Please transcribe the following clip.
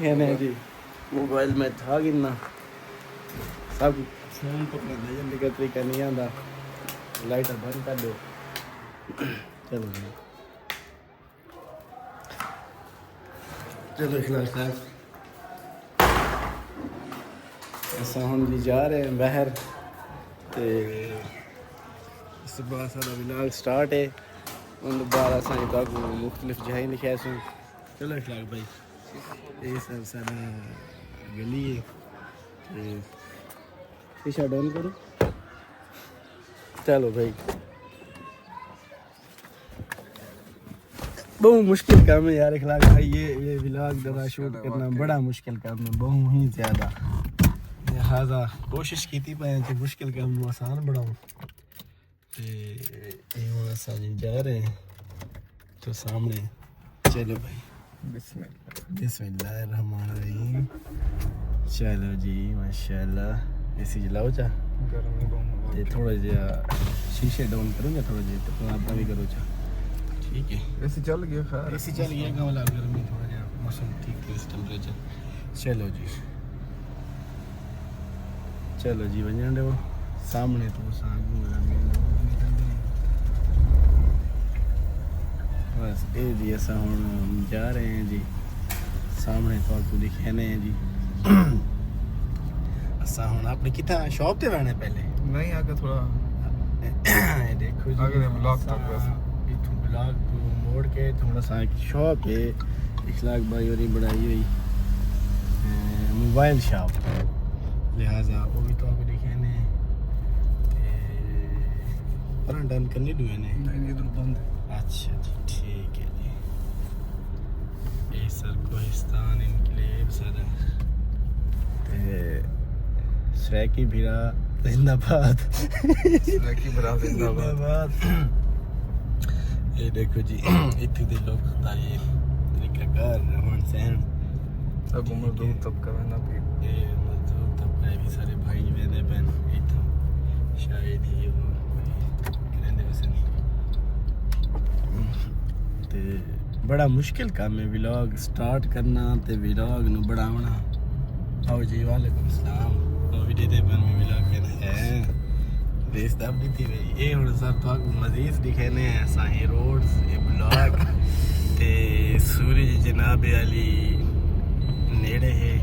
है जी मोबाइल में था गिनना सब फोन पकड़ने जल्दी का तरीका नहीं आता। लाइट बंद कर दो। चलो जी चलो इखलास साहब ऐसा हम जी जा रहे हैं बाहर ते सुबह सारा व्लॉग स्टार्ट है उन बाद असां तक मुख्तलिफ जगह लिखा सू। चलो इखलास भाई ये सब सारा गली है शीशा डाउन करो। चलो भाई बहुत मुश्किल काम है यार इखलाक भाई ये व्लॉग जरा शूट करना बड़ा मुश्किल काम है बहुत ही ज़्यादा। लिहाजा कोशिश की थी मैं कि मुश्किल काम को आसान बनाऊँ तो जी जा रहे हैं तो सामने। चलो भाई बिस्मिल्लाहिर्रहमानिर्रहीम। चलो जी माशाल्लाह एसी चलाओ चा ते थोड़ा जिहा शीशे डाउन करूँगा थोड़ा जिहा तो आप भी करो चा ठीक है। एसी चल गया खैर एसी चल गया वाला गर्मी थोड़ा जिहा मौसम ठीक है टेम्परेचर। चलो जी चलो जी वजन दो सामने तो बस ये जी असा हम जा रहे हैं जी सामने तो आपको दिखे ने जी असा हम अपनी कितना शॉप पे रहने पहले नहीं आगे थोड़ा देखो जी आगे ब्लॉक तक बस इथों ब्लॉक को मोड़ के थोड़ा सा शॉप है इखलाक भाई और बनाई हुई मोबाइल शॉप लिहाजा वो भी तो आपको दिखे ने पर डन करनी दुए ने नहीं इधर बंद है। अच्छा जी ठीक है जी ये सर कोहिस्तान इनकलेव सर शैकी भिरा जिंदाबाद लकी बरा जिंदाबाद। ये देखो जी इतने दे लोग तारीफ तरीकाकार रहन सहन सब उम्र दूर तब का ना भी ये मजदूर तबका भी सारे भाई वेंदे बन इथों शायद ही वो रहंदे वसन ते बड़ा मुश्किल काम है व्लॉग स्टार्ट करना ते व्लॉग नु बढ़ावना। आओ जी वालेकुम सलाम वीडियो दे बन में व्लॉग करना है देश दब दी थी भाई ये हुन सर तो मजीद दिखने साही रोड्स ये ब्लॉग ते सूरज जनाब अली नेड़े है